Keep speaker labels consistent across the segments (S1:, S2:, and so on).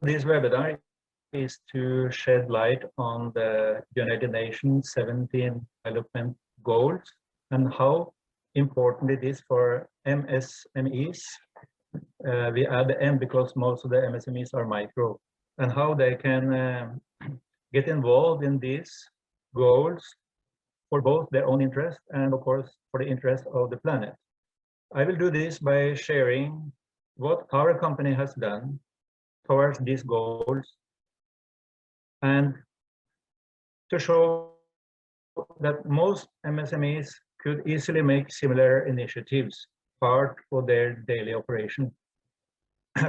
S1: this webinar is to shed light on the United Nations 17 development goals and how important it is for MSMEs. We add the M because most of the MSMEs are micro, and how they can get involved in these goals for both their own interest and, of course, for the interest of the planet. I will do this by sharing what our company has done towards these goals and to show that most MSMEs could easily make similar initiatives part of their daily operation.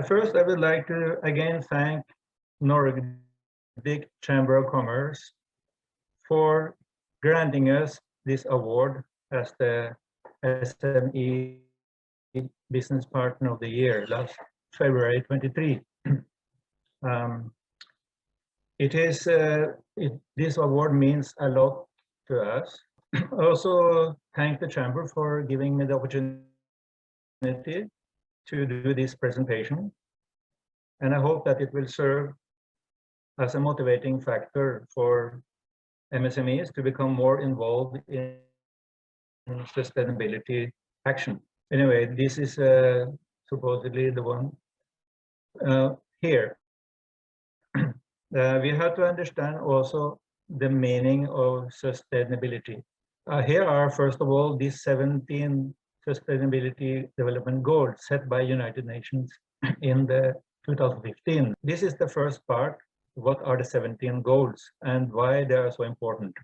S1: First, I would like to again thank Nordic Chamber of Commerce for granting us this award as the SME Business Partner of the Year last February 23. This award means a lot to us. I also thank the Chamber for giving me the opportunity to do this presentation, and I hope that it will serve as a motivating factor for MSMEs to become more involved in sustainability action. Anyway, this is supposedly the one here. We have to understand also the meaning of sustainability. Here are, first of all, these 17 sustainability development goals set by United Nations in the 2015. This is the first part. What are the 17 goals and why they are so important?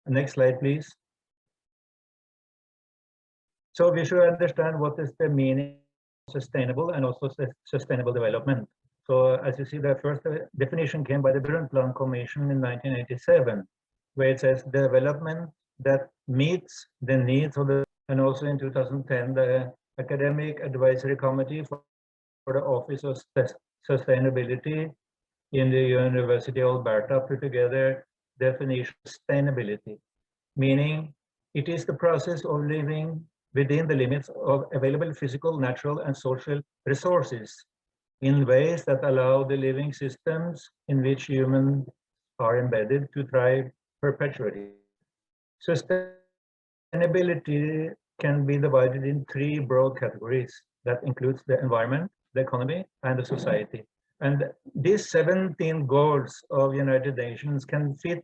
S1: Next slide, please. So we should understand what is the meaning of sustainable and also sustainable development. So as you see, the first definition came by the Brundtland Commission in 1987, where it says development that meets the needs of the, and also in 2010, the Academic Advisory Committee for the Office of Sustainability in the University of Alberta put together definition of sustainability, meaning it is the process of living within the limits of available physical, natural, and social resources in ways that allow the living systems in which humans are embedded to thrive perpetually. Sustainability can be divided in three broad categories that includes the environment, the economy, and the society. And these 17 goals of United Nations can fit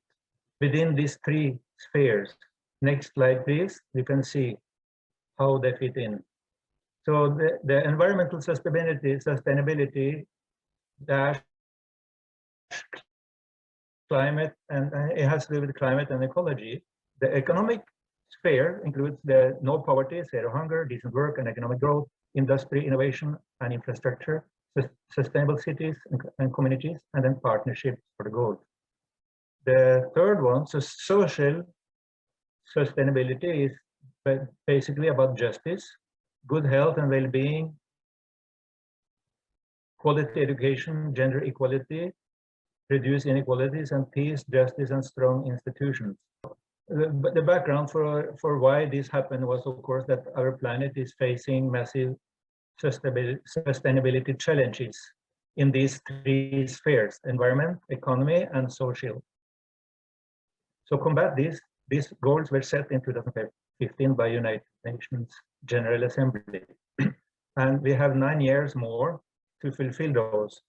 S1: within these three spheres. Next slide, please. You can see how they fit in. So the environmental sustainability dash climate, and it has to do with climate and ecology. The economic sphere includes the no poverty, zero hunger, decent work and economic growth, industry, innovation and infrastructure, sustainable cities and communities, and then partnerships for the goals. The third one, so social sustainability, is basically about justice, good health and well-being, quality education, gender equality, reduce inequalities, and peace, justice, and strong institutions. The background for why this happened was, of course, that our planet is facing massive sustainability challenges in these three spheres: environment, economy, and social. So combat these goals were set in 2015 by United Nations General Assembly, and we have 9 years more to fulfill those.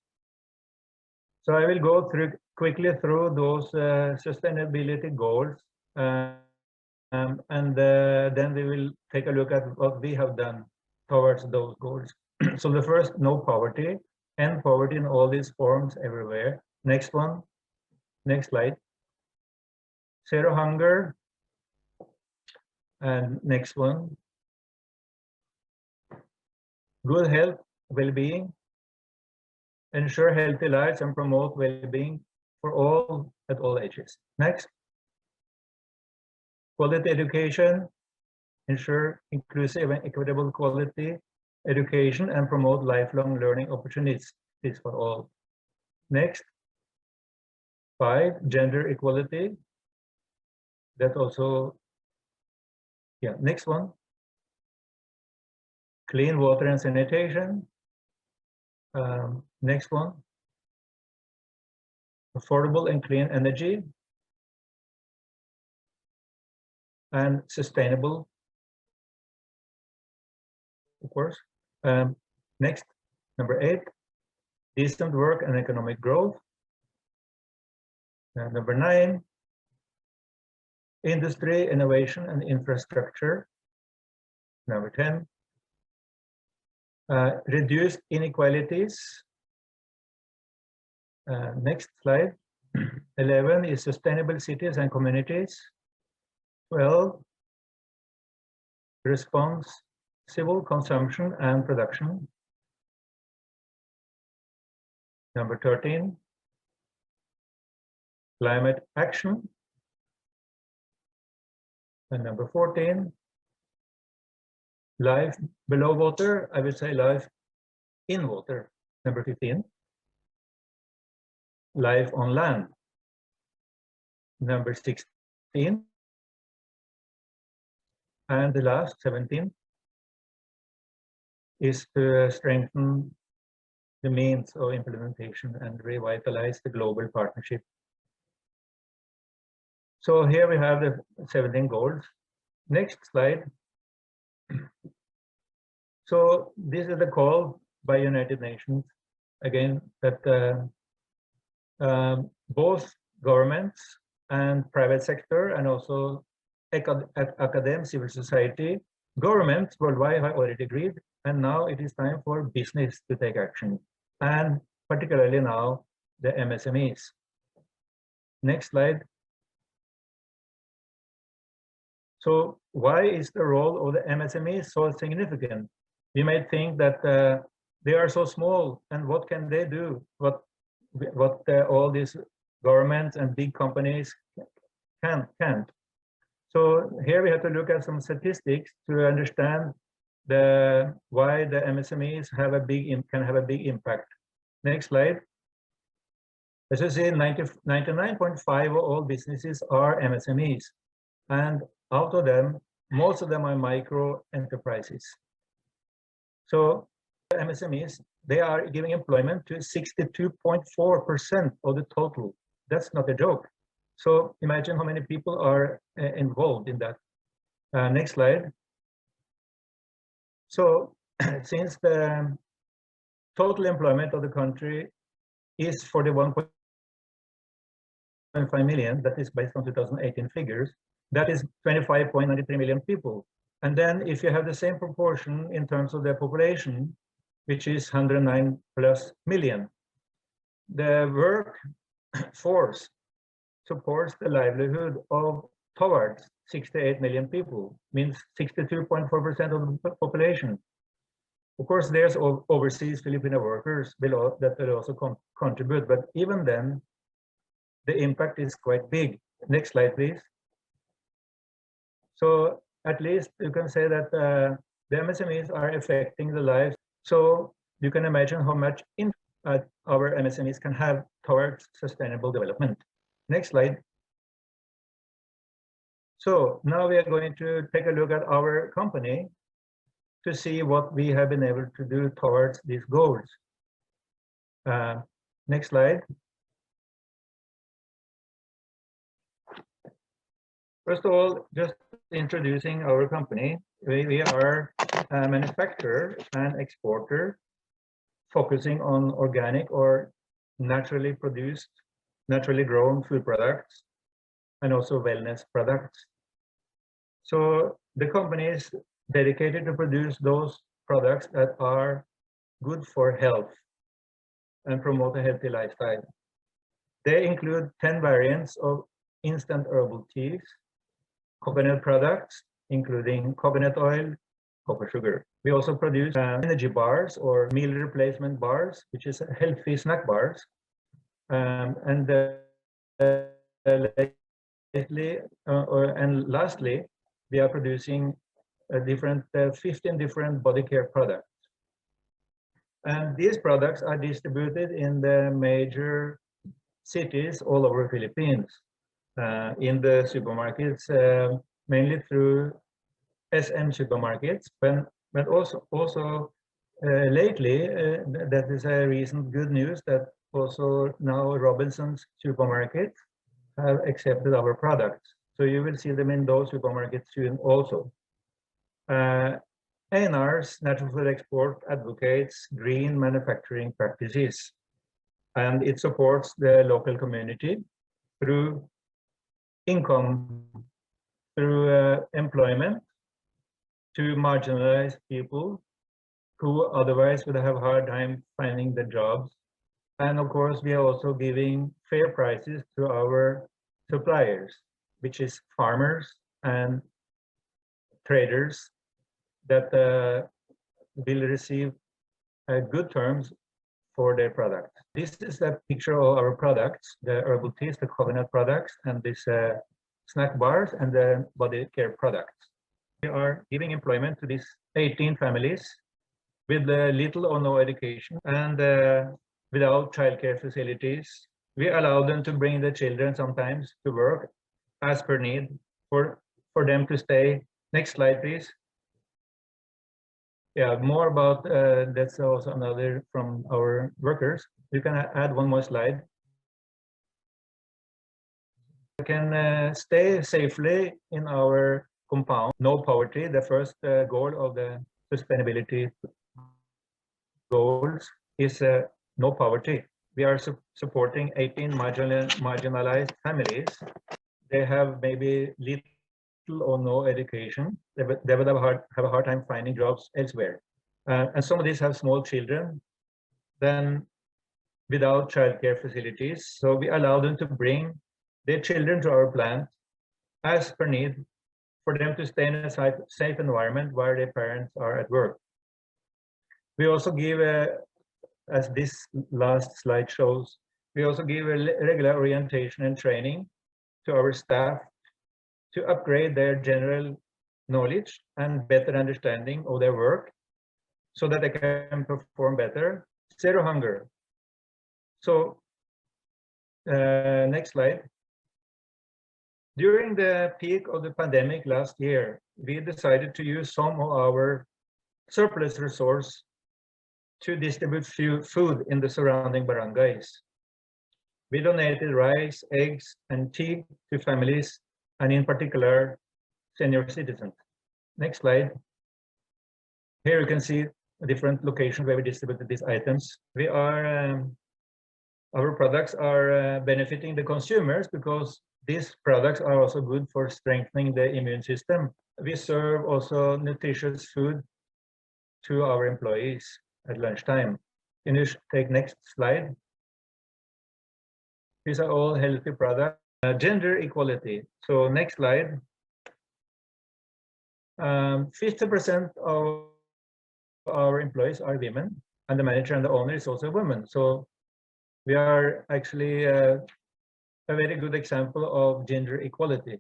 S1: So I will go quickly through those sustainability goals, and then we will take a look at what we have done towards those goals. So the first, no poverty, end poverty in all these forms everywhere. Next one, next slide. Zero hunger, and next one. Good health, well-being, ensure healthy lives and promote well-being for all at all ages. Next. Quality education, ensure inclusive and equitable quality education and promote lifelong learning opportunities for all. Next. 5, gender equality. That also, yeah, next one. Clean water and sanitation. Next one. affordable and clean energy, and sustainable, of course. Next, number 8, decent work and economic growth. Number 9, industry, innovation, and infrastructure. Number 10, reduced inequalities. Next slide. 11 is sustainable cities and communities. 12, responsible consumption and production. Number 13, climate action. And number 14, life below water. I would say life in water. Number 15, life on land. Number 16, and the last 17 is to strengthen the means of implementation and revitalize the global partnership. So here we have the 17 goals. Next slide. So this is the call by United Nations, again, that both governments and private sector, and also academia, civil society, governments worldwide have already agreed, and now it is time for business to take action, and particularly now the MSMEs. Next slide. So why is the role of the MSMEs so significant? We might think that they are so small, and what can they do? What all these governments and big companies can't. So here we have to look at some statistics to understand why the MSMEs can have a big impact. Next slide. As you see, 99.5% of all businesses are MSMEs, and out of them, most of them are micro enterprises. So the MSMEs, they are giving employment to 62.4% of the total. That's not a joke. So imagine how many people are involved in that. Next slide. So since the total employment of the country is 41.5 million, that is based on 2018 figures, that is 25.93 million people. And then if you have the same proportion in terms of the population, which is 109 plus million, the workforce supports the livelihood of towards 68 million people, means 62.4% of the population. Of course, there's overseas Filipino workers below that will also contribute, but even then, the impact is quite big. Next slide, please. So at least you can say that the MSMEs are affecting the lives. So you can imagine how much impact our MSMEs can have towards sustainable development. Next slide. So now we are going to take a look at our company to see what we have been able to do towards these goals. Next slide. First of all, just introducing our company. We are a manufacturer and exporter focusing on organic or naturally produced, naturally grown food products, and also wellness products. So the company is dedicated to produce those products that are good for health and promote a healthy lifestyle. They include 10 variants of instant herbal teas, coconut products, including coconut oil, cocoa sugar. We also produce energy bars or meal replacement bars, which is healthy snack bars. And lastly, we are producing 15 different body care products. And these products are distributed in the major cities all over the Philippines, in the supermarkets, mainly through SM supermarkets, but also lately, that is a recent good news that also now Robinson's supermarket have accepted our products. So you will see them in those supermarkets soon also. Einar's Natural Food Export advocates green manufacturing practices, and it supports the local community through income, through employment to marginalized people who otherwise would have a hard time finding the jobs. And of course, we are also giving fair prices to our suppliers, which is farmers and traders that will receive good terms for their product. This is a picture of our products, the herbal teas, the coconut products, and this snack bars and the body care products. We are giving employment to these 18 families with little or no education and without childcare facilities. We allow them to bring the children sometimes to work as per need for them to stay. Next slide, please. Yeah, more about that's also another from our workers. You can add one more slide. We can stay safely in our compound. No poverty, the first goal of the sustainability goals is no poverty. We are supporting 18 marginalized families. They have maybe little or no education. They would have a hard time finding jobs elsewhere. And some of these have small children, then without childcare facilities. So we allow them to bring their children to our plant as per need for them to stay in a safe environment while their parents are at work. We also give, as this last slide shows, we also give a regular orientation and training to our staff to upgrade their general knowledge and better understanding of their work so that they can perform better. Zero hunger. So next slide. During the peak of the pandemic last year, we decided to use some of our surplus resource to distribute food in the surrounding barangays. We donated rice, eggs, and tea to families, and in particular, senior citizens. Next slide. Here you can see different locations where we distributed these items. We are, our products are benefiting the consumers because these products are also good for strengthening the immune system. We serve also nutritious food to our employees at lunchtime. Can you take next slide? These are all healthy products. Gender equality. So next slide. 50% of our employees are women, and the manager and the owner is also a woman. So we are actually a very good example of gender equality.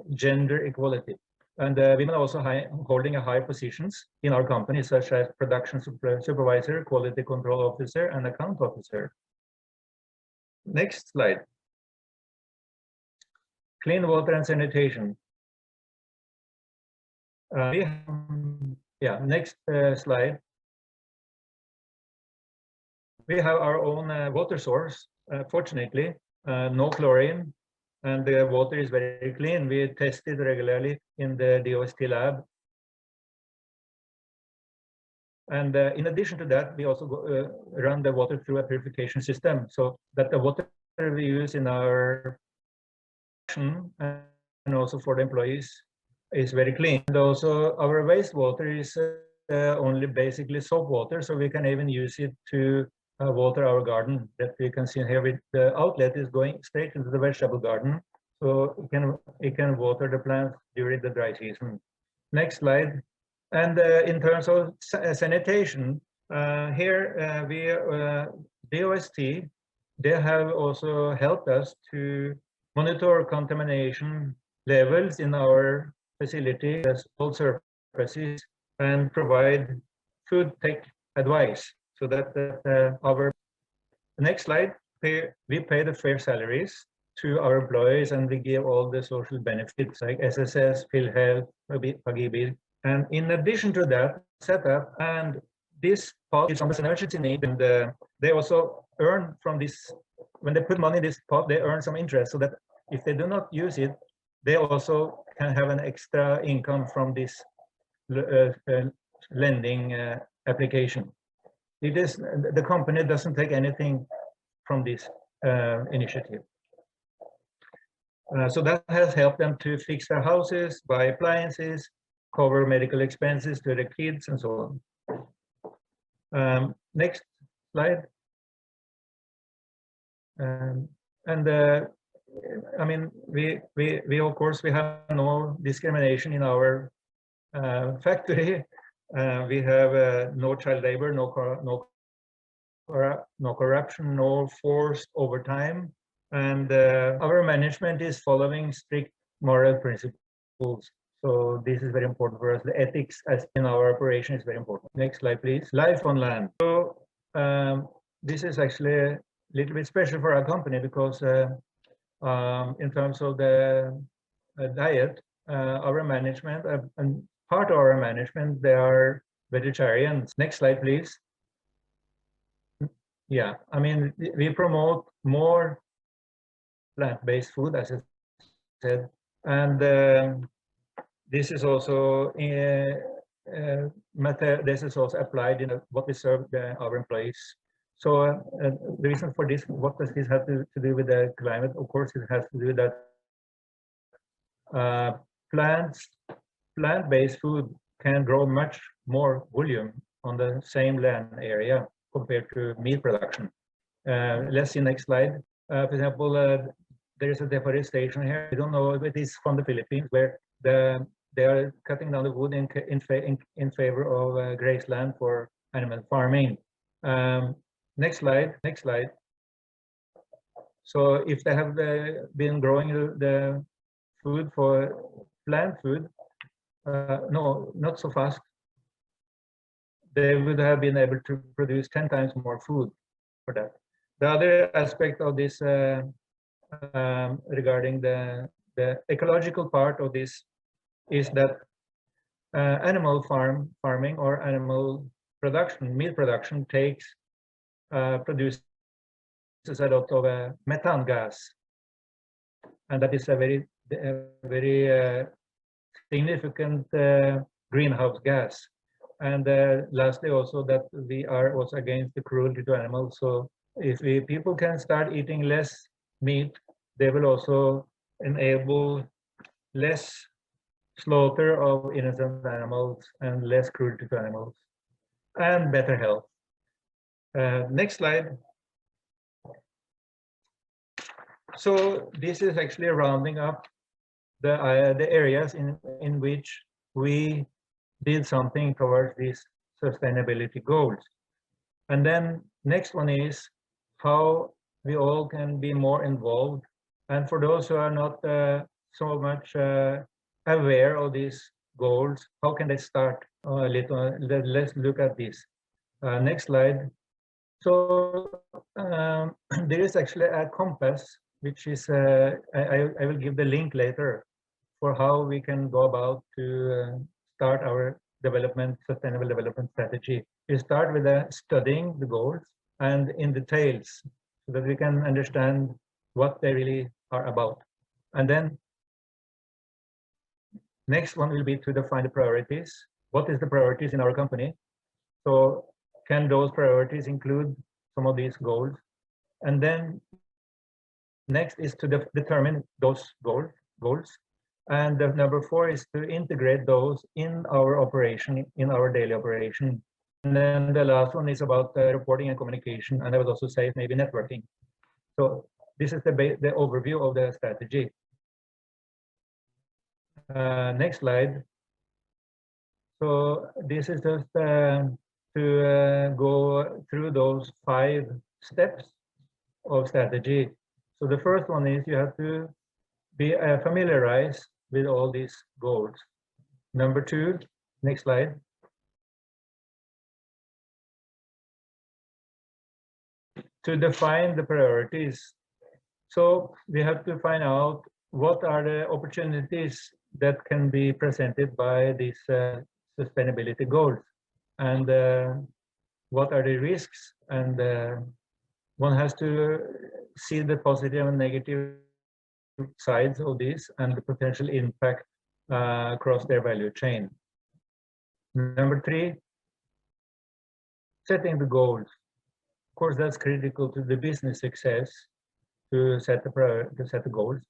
S1: Gender equality. And women are also holding high positions in our company, such as production supervisor, quality control officer, and account officer. Next slide. Clean water and sanitation. Next slide. We have our own water source, fortunately, no chlorine, and the water is very clean. We test it regularly in the DOST lab. And in addition to that, we also run the water through a purification system so that the water we use in our production and also for the employees is very clean. And also our wastewater is only basically soap water, so we can even use it to water our garden. That we can see here with the outlet is going straight into the vegetable garden, so it can water the plants during the dry season. Next slide. And in terms of sanitation, here DOST, they have also helped us to monitor contamination levels in our facility as all surfaces and provide food tech advice. So that our next slide, we pay the fair salaries to our employees, and we give all the social benefits like SSS, PhilHealth, Pagibir. And in addition to that, setup and this pot is almost an emergency need, and they also earn from this. When they put money in this pot, they earn some interest, so that if they do not use it, they also can have an extra income from this lending application. It is the company doesn't take anything from this initiative. So that has helped them to fix their houses, buy appliances, cover medical expenses to their kids, and so on. Next slide. I mean, we of course we have no discrimination in our factory. We have no child labor, no corruption, no forced overtime, and our management is following strict moral principles. So this is very important for us. The ethics as in our operation is very important. Next slide, please. Life on land. So this is actually a little bit special for our company because in terms of the diet, our management and part of our management, they are vegetarians. Next slide, please. Yeah, I mean, we promote more plant-based food, as I said, and this is also this is also applied in what we serve our employees. So the reason for this, what does this have to do with the climate? Of course, it has to do with that plant-based food can grow much more volume on the same land area compared to meat production. Let's see next slide. For example, there is a deforestation here. I don't know if it is from the Philippines, where they are cutting down the wood in favor of grazeland for animal farming. Next slide. Next slide. So if they have been growing the food for plant food, no, not so fast. They would have been able to produce 10 times more food for that. The other aspect of this regarding the ecological part of this is that animal farming or animal production, meat production produces a lot of methane gas, and that is a very significant greenhouse gas. And lastly, also that we are also against the cruelty to animals. So if people can start eating less meat, they will also enable less slaughter of innocent animals and less cruelty to animals and better health. Next slide. So this is actually rounding up the areas in which we did something towards these sustainability goals. And then next one is how we all can be more involved. And for those who are not so much aware of these goals, how can they start a little? Let's look at this. Next slide. So there is actually a compass, which is, I will give the link later for how we can go about to start our sustainable development strategy. We start with studying the goals and in details so that we can understand what they really are about. And then next one will be to define the priorities. What is the priorities in our company? So can those priorities include some of these goals? And then next is to determine those goals. And the number 4 is to integrate those in our operation, in our daily operation. And then the last one is about reporting and communication. And I would also say maybe networking. So this is the overview of the strategy. Next slide. So this is just to go through those 5 steps of strategy. So the first one is you have to be familiarized with all these goals. Number 2, next slide. To define the priorities. So we have to find out what are the opportunities that can be presented by these sustainability goals. And what are the risks, and one has to see the positive and negative sides of this and the potential impact across their value chain. Number 3, setting the goals. Of course, that's critical to the business success to set the goals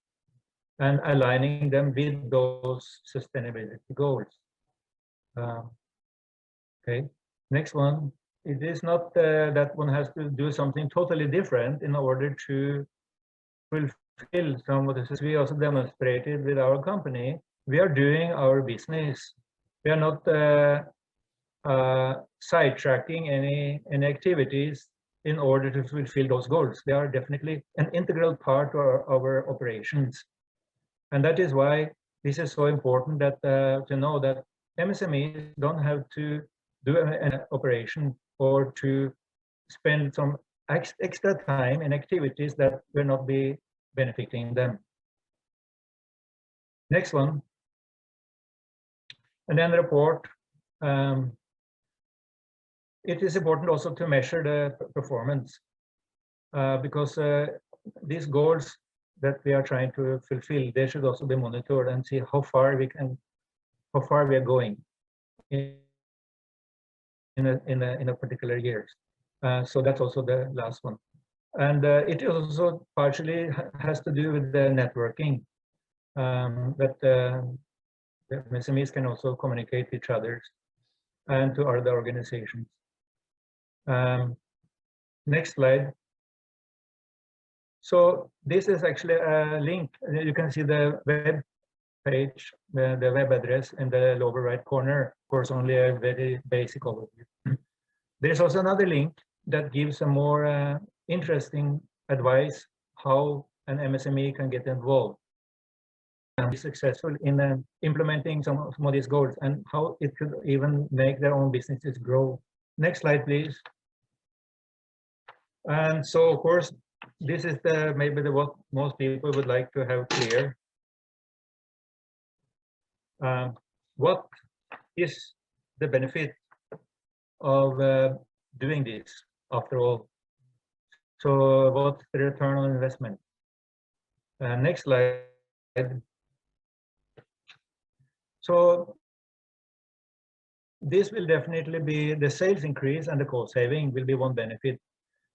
S1: and aligning them with those sustainability goals. Okay, next one. It is not that one has to do something totally different in order to fulfill some of this. We also demonstrated with our company, we are doing our business. We are not sidetracking any activities in order to fulfill those goals. They are definitely an integral part of our operations. And that is why this is so important that to know that MSMEs don't have to do an operation or to spend some extra time in activities that will not be benefiting them. Next one. And then the report. It is important also to measure the performance because these goals that we are trying to fulfill, they should also be monitored and see how far we are going in a particular year. So that's also the last one. And it also partially has to do with the networking, that the MSMEs can also communicate with each other and to other organizations. Next slide. So this is actually a link. You can see the web page, the web address in the lower right corner. Of course, only a very basic overview. There's also another link that gives a more interesting advice how an MSME can get involved and be successful in implementing some of these goals and how it could even make their own businesses grow. Next slide, please. And so, of course, this is maybe what most people would like to have clear. What is the benefit of doing this after all? So what's the return on investment? Next slide. So this will definitely be the sales increase, and the cost saving will be one benefit.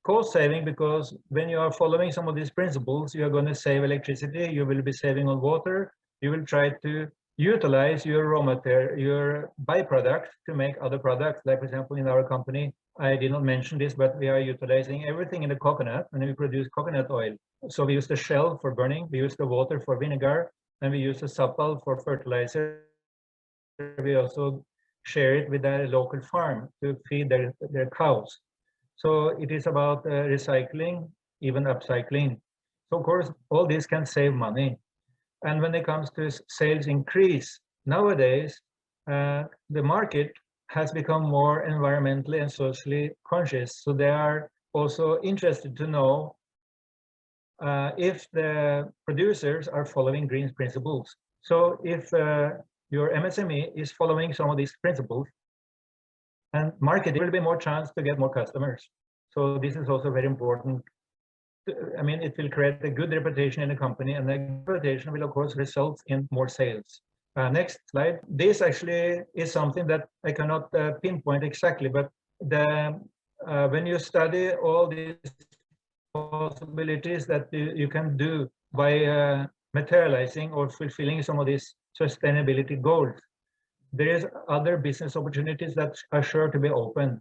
S1: Cost saving, because when you are following some of these principles, you are going to save electricity, you will be saving on water, you will try to utilize your raw material, your byproducts to make other products. Like, for example, in our company, I did not mention this, but we are utilizing everything in the coconut, and we produce coconut oil. So we use the shell for burning, we use the water for vinegar, and we use the sapal for fertilizer. We also share it with a local farm to feed their cows. So it is about recycling, even upcycling. So of course, all this can save money. And when it comes to sales increase, nowadays, the market has become more environmentally and socially conscious. So they are also interested to know if the producers are following green principles. So if your MSME is following some of these principles, and market, there will be more chance to get more customers. So this is also very important. I mean, it will create a good reputation in the company, and the reputation will, of course, result in more sales. Next slide. This actually is something that I cannot pinpoint exactly, but when you study all these possibilities that you can do by materializing or fulfilling some of these sustainability goals, there is other business opportunities that are sure to be open.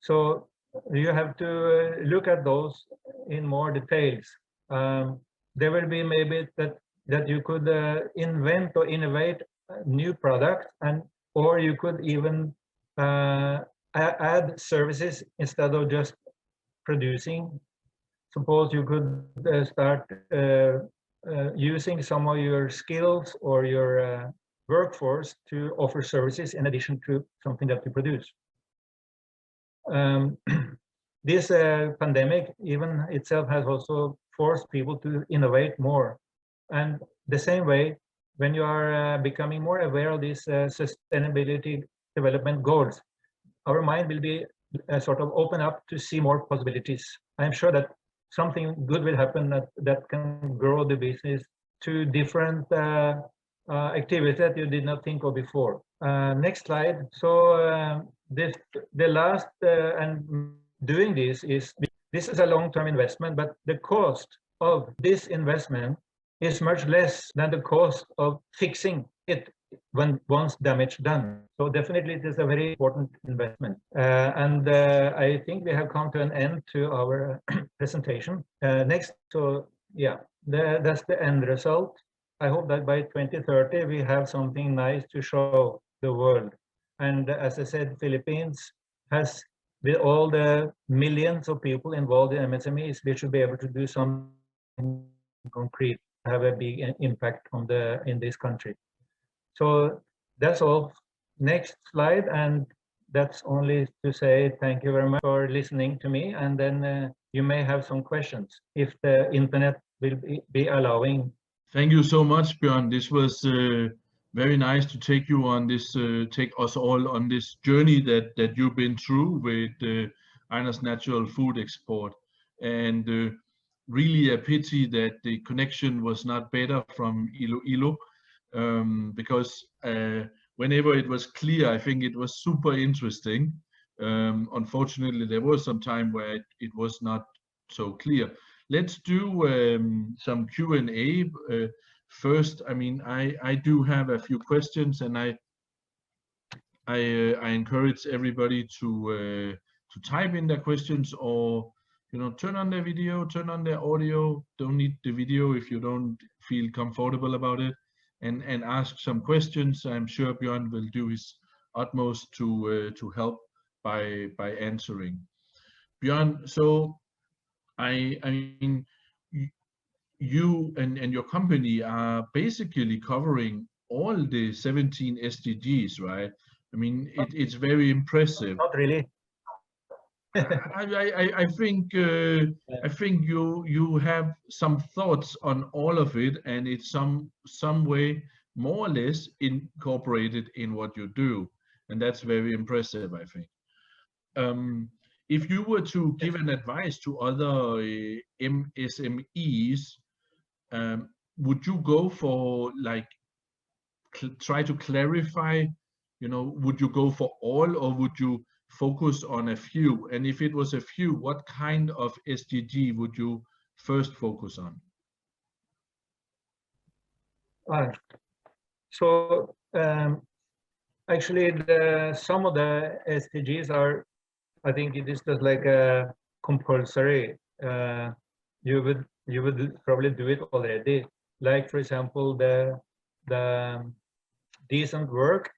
S1: So you have to look at those in more details. There will be maybe that you could invent or innovate new products, or you could even add services instead of just producing. Suppose you could start using some of your skills or your workforce to offer services in addition to something that you produce. This pandemic even itself has also forced people to innovate more. And the same way, when you are becoming more aware of these sustainability development goals, our mind will be sort of open up to see more possibilities. I'm sure that something good will happen that can grow the business to different activities that you did not think of before. Next slide. So the last and doing this is a long-term investment, but the cost of this investment is much less than the cost of fixing it when once damage done. So definitely it is a very important investment. And I think we have come to an end to our presentation. Next, so yeah, that's the end result. I hope that by 2030 we have something nice to show the world. And as I said, Philippines has, with all the millions of people involved in MSMEs, we should be able to do something concrete, have a big impact on in this country. So that's all. Next slide, and that's only to say thank you very much for listening to me, and then you may have some questions if the internet will be allowing.
S2: Thank you so much, Bjorn. This was very nice to take you on this, take us all on this journey that you've been through with Einar's natural food export, and really a pity that the connection was not better from Iloilo, because whenever it was clear, I think it was super interesting. Unfortunately, there was some time where it was not so clear. Let's do some Q&A first. I mean, I do have a few questions, and I encourage everybody to type in their questions, or turn on their video, turn on their audio. Don't need the video if you don't feel comfortable about it, and ask some questions. I'm sure Bjorn will do his utmost to help by answering. Bjorn, so I mean, you and your company are basically covering all the 17 SDGs, right? I mean, it's very impressive.
S1: Not really.
S2: I think you have some thoughts on all of it, and it's some way more or less incorporated in what you do, and that's very impressive, I think. If you were to give an advice to other MSMEs, would you go for like try to clarify? Would you go for all, or would you focus on a few? And if it was a few, what kind of SDG would you first focus on?
S1: So actually, some of the SDGs are, I think it is just like a compulsory. You would probably do it already. Like, for example, the decent work.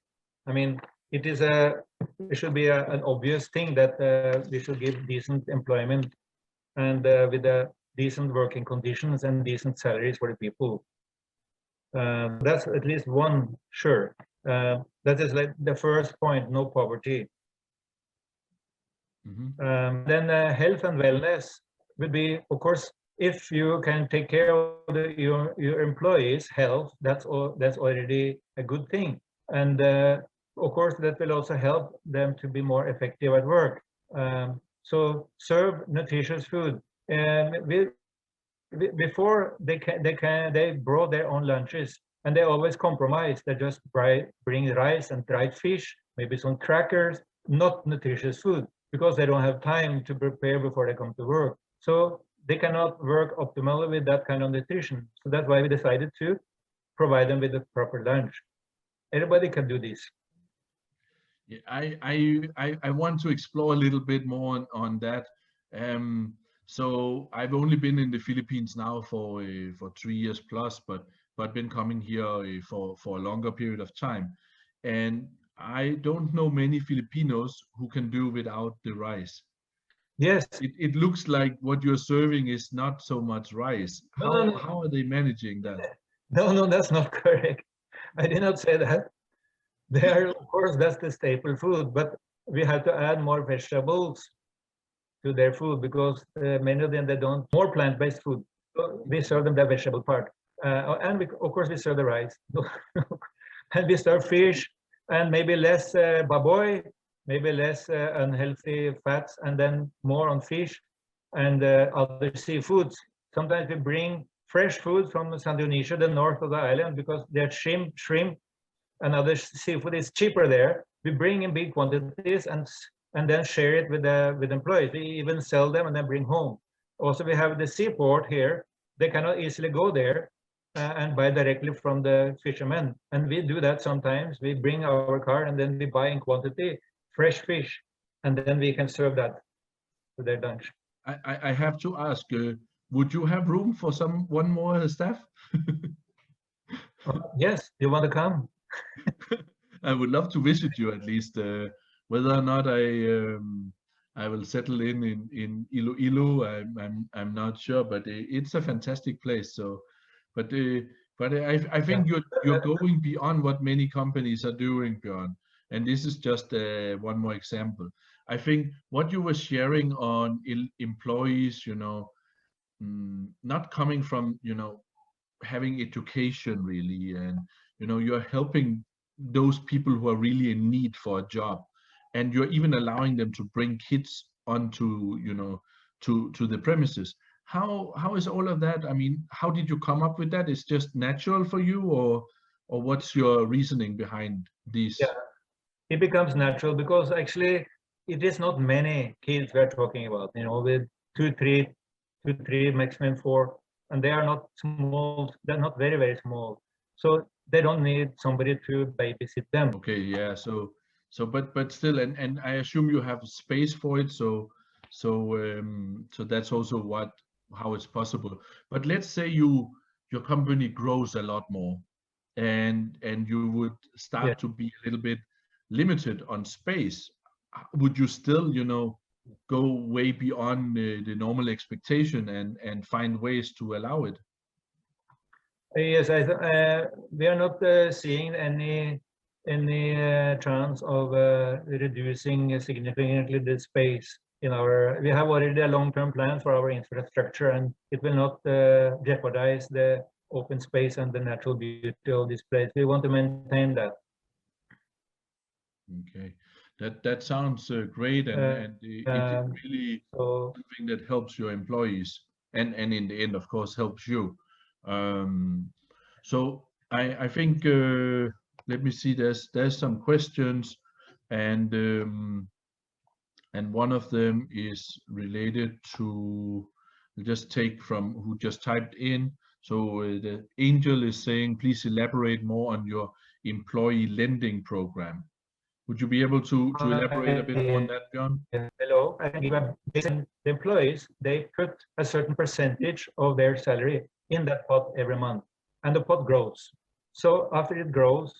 S1: I mean, it should be an obvious thing that we should give decent employment, and with the decent working conditions and decent salaries for the people. That's at least one, sure. That is like the first point, no poverty. Mm-hmm. Then health and wellness would be, of course, if you can take care of your employees' health, that's already a good thing. And of course, that will also help them to be more effective at work. So serve nutritious food. Before they brought their own lunches, and they always compromise. They just bring rice and dried fish, maybe some crackers, not nutritious food, because they don't have time to prepare before they come to work. So they cannot work optimally with that kind of nutrition. So that's why we decided to provide them with a proper lunch. Everybody can do this.
S2: Yeah, I want to explore a little bit more on that. So I've only been in the Philippines now for 3 years plus, but been coming here for a longer period of time, and I don't know many Filipinos who can do without the rice.
S1: Yes,
S2: it looks like what you're serving is not so much rice. How are they managing that?
S1: No, that's not correct. I did not say that. There, of course, that's the staple food, but we have to add more vegetables to their food, because many of them, they don't more plant-based food. So we serve them the vegetable part, and of course we serve the rice, and we serve fish, and maybe less baboy, maybe less unhealthy fats, and then more on fish and other seafoods. Sometimes we bring fresh food from Indonesia, the north of the island, because their shrimp and other seafood is cheaper there. We bring in big quantities and then share it with employees. We even sell them and then bring home. Also, we have the seaport here. They cannot easily go there and buy directly from the fishermen. And we do that sometimes. We bring our car and then we buy in quantity fresh fish, and then we can serve that to their lunch.
S2: I have to ask, would you have room for one more staff?
S1: Yes, you want to come?
S2: I would love to visit you at least. Whether or not I will settle in Iloilo, I'm not sure, but it's a fantastic place. So, but I think you're going beyond what many companies are doing, Bjorn. And this is just one more example. I think what you were sharing on employees, not coming from, having education really, and, you're helping those people who are really in need for a job, and you're even allowing them to bring kids onto, to the premises. How is all of that? I mean, how did you come up with that? Is just natural for you, or what's your reasoning behind this?
S1: Yeah, it becomes natural because actually it is not many kids we're talking about, with two, three, maximum 4, and they are not small, they're not very, very small. So they don't need somebody to babysit them.
S2: Okay, yeah. So but still, and I assume you have space for it. So that's also how it's possible. But let's say your company grows a lot more, and you would start
S1: Yeah.
S2: to be a little bit limited on space. Would you still, go way beyond the normal expectation and find ways to allow it?
S1: Yes, we are not seeing any chance of reducing significantly the space in our. We have already a long-term plan for our infrastructure, and it will not jeopardize the open space and the natural beauty of this place. We want to maintain that.
S2: Okay, that sounds great, and it really something that helps your employees, and in the end, of course, helps you. So I think let me see. There's some questions, and one of them is related to. I'll just take from who just typed in. So the Angel is saying, please elaborate more on your employee lending program. Would you be able to elaborate a bit more on that, Bjorn?
S1: Hello. I can give the employees, they put a certain percentage of their salary in that pot every month, and the pot grows. So after it grows,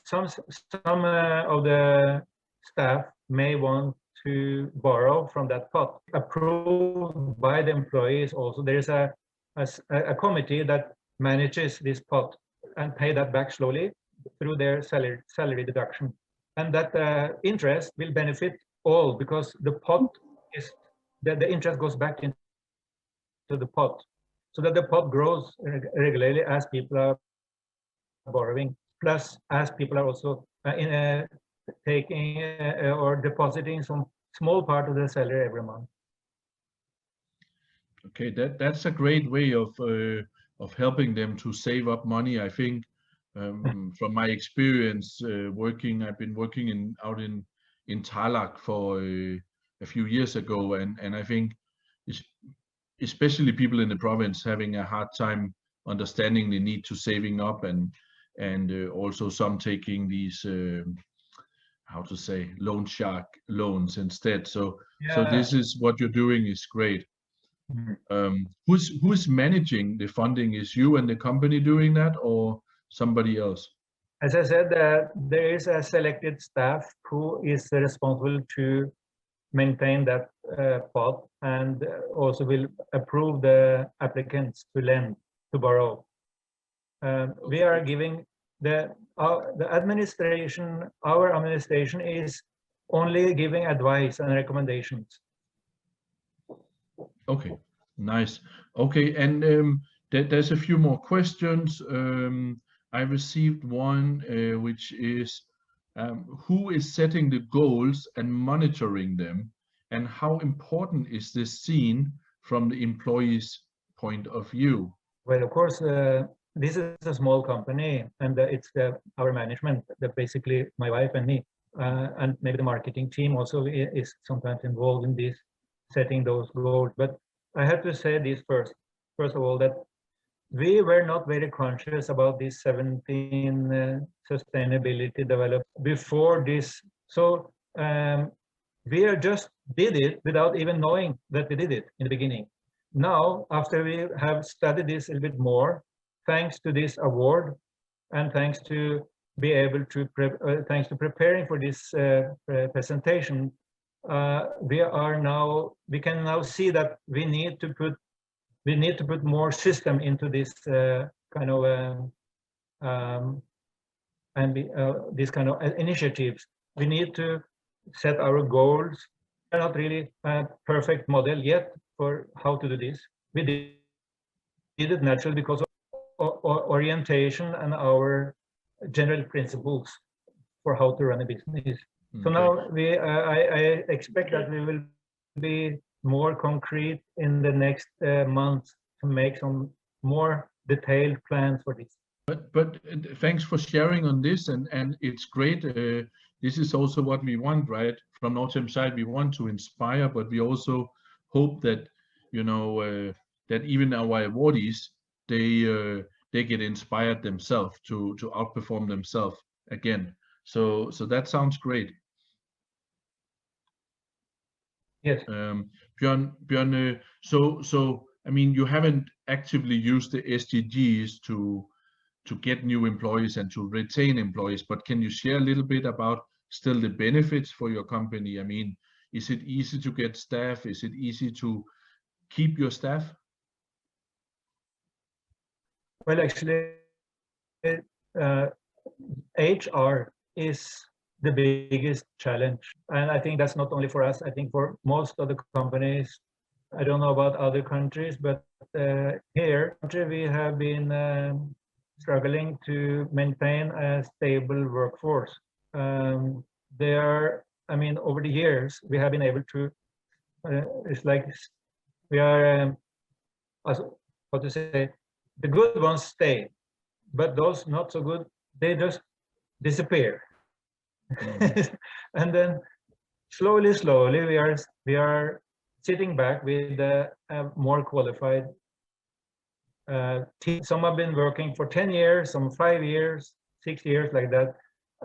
S1: some of the staff may want to borrow from that pot, approved by the employees. Also, there is a committee that manages this pot and pay that back slowly through their salary deduction. And that interest will benefit all, because the pot is the interest goes back into the pot, so that the pot grows regularly as people are borrowing, plus as people are also taking or depositing some small part of their salary every month.
S2: Okay, that's a great way of helping them to save up money. I think from my experience I've been working out in Tarlac for a few years ago, and I think especially people in the province having a hard time understanding the need to saving up, and also some taking these how to say loan shark loans instead. So this is what you're doing is great. Who's managing the funding? Is you and the company doing that, or somebody else?
S1: As I said, there is a selected staff who is responsible to maintain that pot, and also will approve the applicants to lend, to borrow. We are giving the administration. Our administration is only giving advice and recommendations.
S2: Okay, nice. Okay, and there's a few more questions. I received one which is who is setting the goals and monitoring them, and how important is this seen from the employee's point of view?
S1: Well, of course, this is a small company, and it's our management, that basically my wife and me, and maybe the marketing team also is sometimes involved in this, setting those goals. But I have to say this first of all, that we were not very conscious about these 17 sustainability development before this. So we just did it without even knowing that we did it in the beginning. Now, after we have studied this a little bit more, thanks to this award, and thanks to be able to thanks to preparing for this presentation, we can now see that we need to put more system into this kind of these kind of initiatives. We need to set our goals. We're not really a perfect model yet for how to do this. We did it naturally because of orientation and our general principles for how to run a business. Okay. So now I expect that we will be more concrete in the next months to make some more detailed plans for this.
S2: But thanks for sharing on this, and it's great. This is also what we want, right? From NordCham side, we want to inspire, but we also hope that, you know, that even our awardees, they get inspired themselves to outperform themselves again. So that sounds great.
S1: Yes.
S2: Bjorn, so I mean, you haven't actively used the SDGs to get new employees and to retain employees, but can you share a little bit about still the benefits for your company? I mean, is it easy to get staff? Is it easy to keep your staff?
S1: Well, actually, HR is the biggest challenge. And I think that's not only for us, I think for most of the companies. I don't know about other countries, but here we have been struggling to maintain a stable workforce. I mean, over the years, we have been able to, it's like we are, how to say, the good ones stay, but those not so good, they just disappear. And then slowly, we are sitting back with a more qualified team. Some have been working for 10 years, some 5 years, 6 years, like that,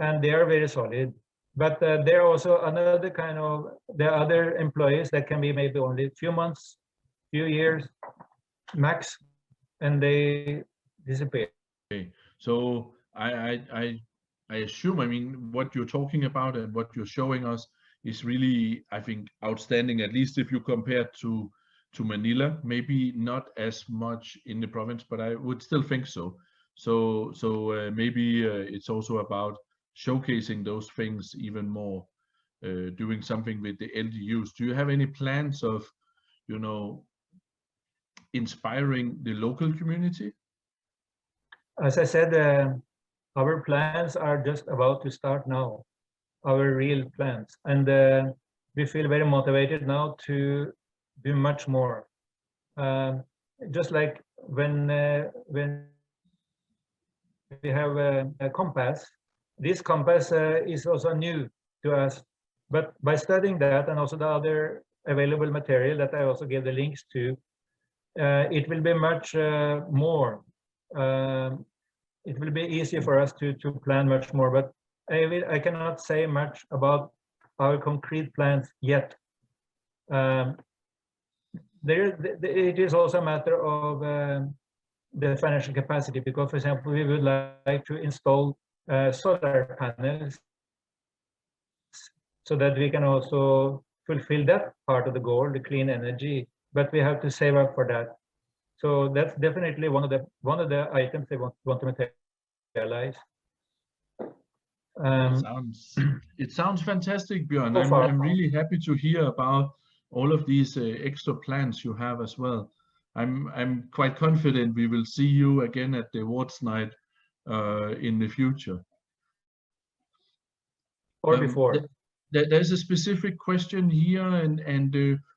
S1: and they are very solid. But there are also another kind of, there are other employees that can be maybe only a few months, few years max, and they disappear.
S2: Okay, so I assume, I mean, what you're talking about and what you're showing us is really, I think, outstanding, at least if you compare to Manila, maybe not as much in the province, but I would still think so. So maybe it's also about showcasing those things even more, doing something with the LDUs. Do you have any plans of, you know, inspiring the local community?
S1: As I said, our plans are just about to start now, our real plans. And we feel very motivated now to do much more. Just like when we have a compass, this compass is also new to us. But by studying that and also the other available material that I also gave the links to, it will be much more. It will be easier for us to plan much more, but I cannot say much about our concrete plans yet. It is also a matter of the financial capacity, because, for example, we would like to install solar panels so that we can also fulfill that part of the goal, the clean energy, but we have to save up for that. So that's definitely one of the items they want to materialize.
S2: It sounds fantastic, Bjorn. I'm really happy to hear about all of these extra plans you have as well. I'm quite confident we will see you again at the awards night in the future.
S1: or before?
S2: There's a specific question here, and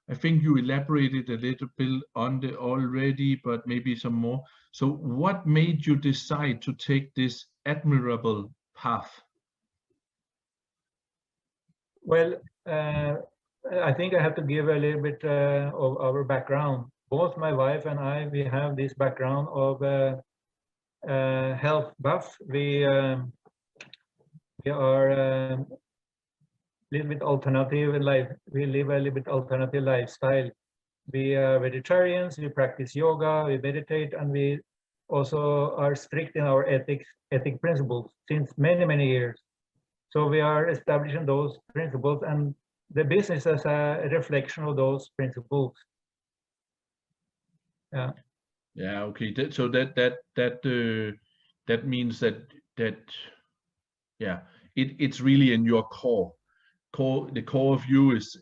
S2: I think you elaborated a little bit on it already, but maybe some more. So what made you decide to take this admirable path?
S1: Well, I think I have to give a little bit of our background. Both my wife and I, we have this background of health buff. We are a little bit alternative life. We live a little bit alternative lifestyle. We are vegetarians. We practice yoga. We meditate, and we also are strict in our ethic principles since many years. So we are establishing those principles, and the business is a reflection of those principles. Yeah.
S2: Yeah. Okay. So that means that yeah, it's really in your core. The core of you is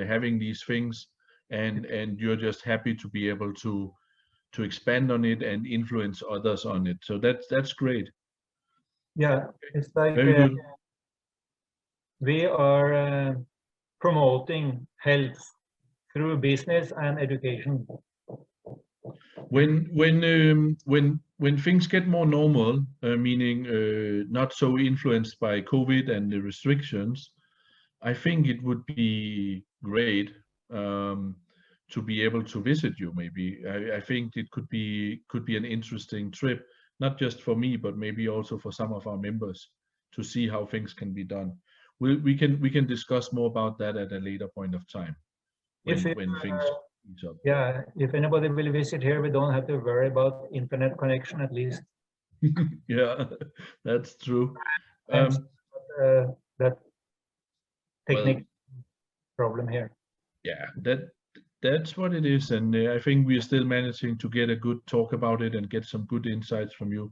S2: having these things, and you're just happy to be able to expand on it and influence others on it. So that's great.
S1: Yeah, it's like
S2: Very good.
S1: We are promoting health through business and education.
S2: When things get more normal, meaning not so influenced by COVID and the restrictions, I think it would be great to be able to visit you. Maybe I think it could be an interesting trip, not just for me, but maybe also for some of our members, to see how things can be done. We can discuss more about that at a later point of time when things ease up.
S1: Yeah, if anybody will visit here, we don't have to worry about internet connection at least.
S2: Yeah, that's true.
S1: That technical problem here.
S2: Yeah, that's what it is, and I think we are still managing to get a good talk about it and get some good insights from you.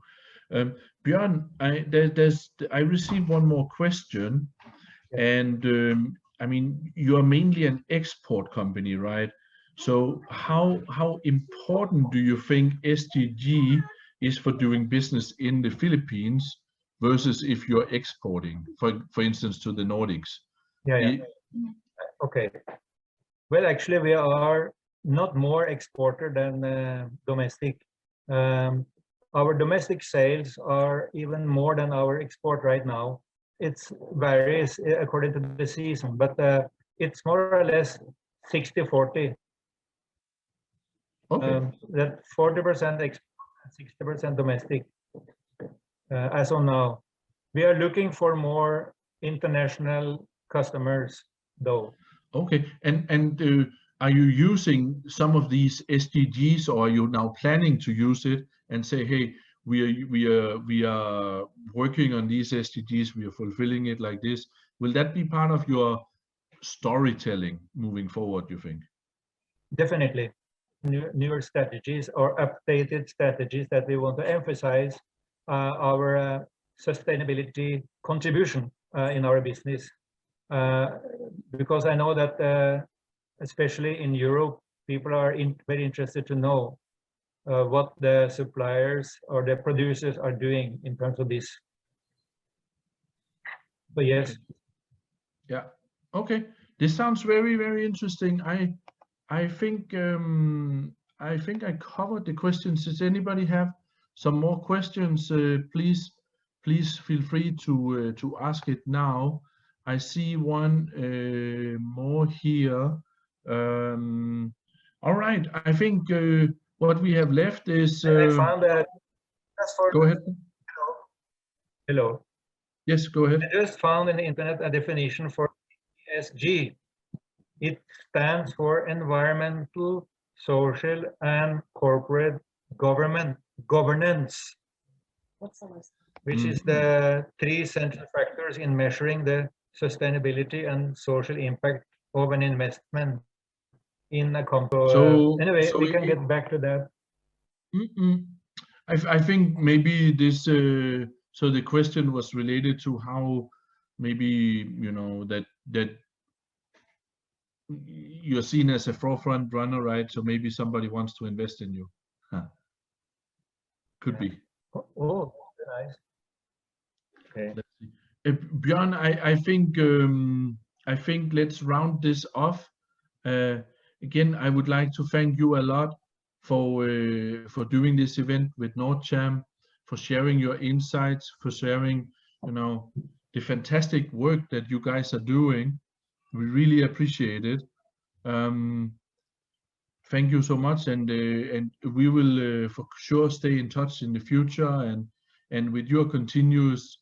S2: Bjorn, I received one more question, and I mean, you are mainly an export company, right? So how important do you think SDG is for doing business in the Philippines versus if you're exporting, for instance, to the Nordics?
S1: Yeah. Okay. Well, actually, we are not more exporter than domestic. Our domestic sales are even more than our export right now. It varies according to the season, but it's more or less 60-40.
S2: Okay.
S1: That 40% export, 60% domestic. As of now, we are looking for more international customers, though.
S2: Okay, and are you using some of these SDGs, or are you now planning to use it and say, hey, we are working on these SDGs, we are fulfilling it like this? Will that be part of your storytelling moving forward, you think?
S1: Definitely. Newer strategies or updated strategies that we want to emphasize our sustainability contribution in our business. Because I know that especially in Europe, people are very interested to know what the suppliers or the producers are doing in terms of this. But yes.
S2: Okay. Yeah. Okay. This sounds very interesting. I think I covered the questions. Does anybody have some more questions? Please feel free to ask it now. I see one more here. All right. I think what we have left is.
S1: I found that.
S2: Go ahead.
S1: Hello.
S2: Yes, go ahead.
S1: I just found in the internet a definition for ESG. It stands for environmental, social, and corporate governance, which is the 3 central factors in measuring the sustainability and social impact of an investment in a company. So anyway, we can get back to that.
S2: I think maybe this. So the question was related to how maybe that you're seen as a forefront runner, right? So maybe somebody wants to invest in you. Could be.
S1: Oh, nice. Okay.
S2: Let's see. Bjorn, I think let's round this off. Again, I would like to thank you a lot for doing this event with NordCham, for sharing your insights, for sharing, the fantastic work that you guys are doing. We really appreciate it. Thank you so much, and we will for sure stay in touch in the future, and with your continuous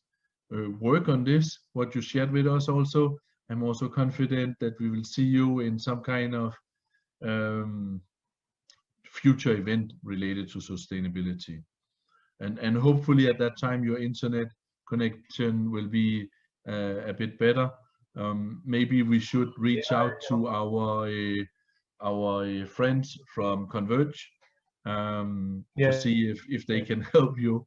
S2: work on this, what you shared with us also, I'm also confident that we will see you in some kind of future event related to sustainability, and hopefully at that time your internet connection will be a bit better. Maybe we should reach out to our friends from Converge to see if they can help you.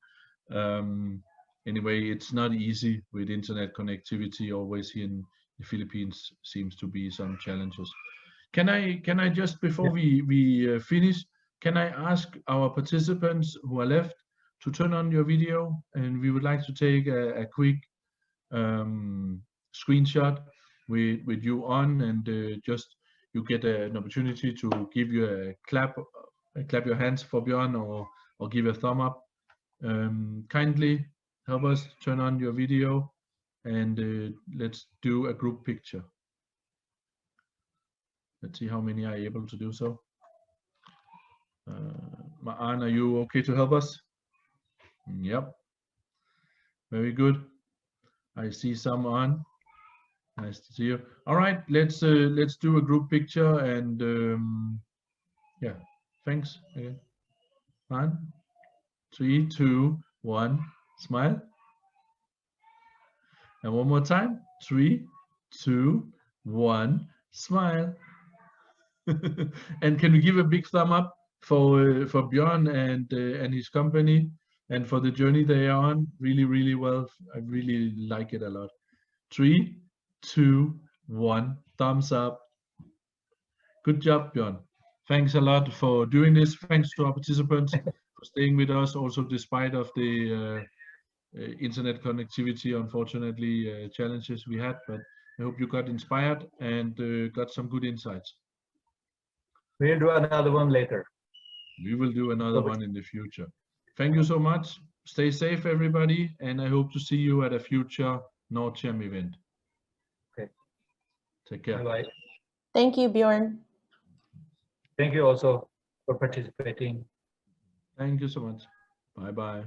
S2: Anyway, it's not easy with internet connectivity always here in the Philippines. Seems to be some challenges. Can I just, before we finish, can I ask our participants who are left to turn on your video, and we would like to take a quick screenshot with you on, and just you get an opportunity to give you a clap your hands for Bjorn, or give a thumb up. Kindly help us turn on your video, and let's do a group picture. Let's see how many are able to do so. Maan, are you okay to help us? Yep. Very good. I see some on. Nice to see you. All right, let's do a group picture, and yeah, thanks again. 1, 3, 2, 1, smile. And one more time. 3, 2, 1, smile. And can we give a big thumb up for Bjorn and his company, and for the journey they are on? Really, really well. I really like it a lot. 3, 2, 1, thumbs up. Good job, Bjorn. Thanks a lot for doing this. Thanks to our participants for staying with us, also despite of the internet connectivity, unfortunately, challenges we had. But I hope you got inspired and got some good insights.
S1: We'll do another one later.
S2: We will do another one in the future. Thank you so much. Stay safe, everybody, and I hope to see you at a future NordCham event.
S1: Okay.
S2: Take care.
S1: Bye-bye.
S3: Thank you, Bjorn.
S1: Thank you also for participating.
S2: Thank you so much. Bye-bye.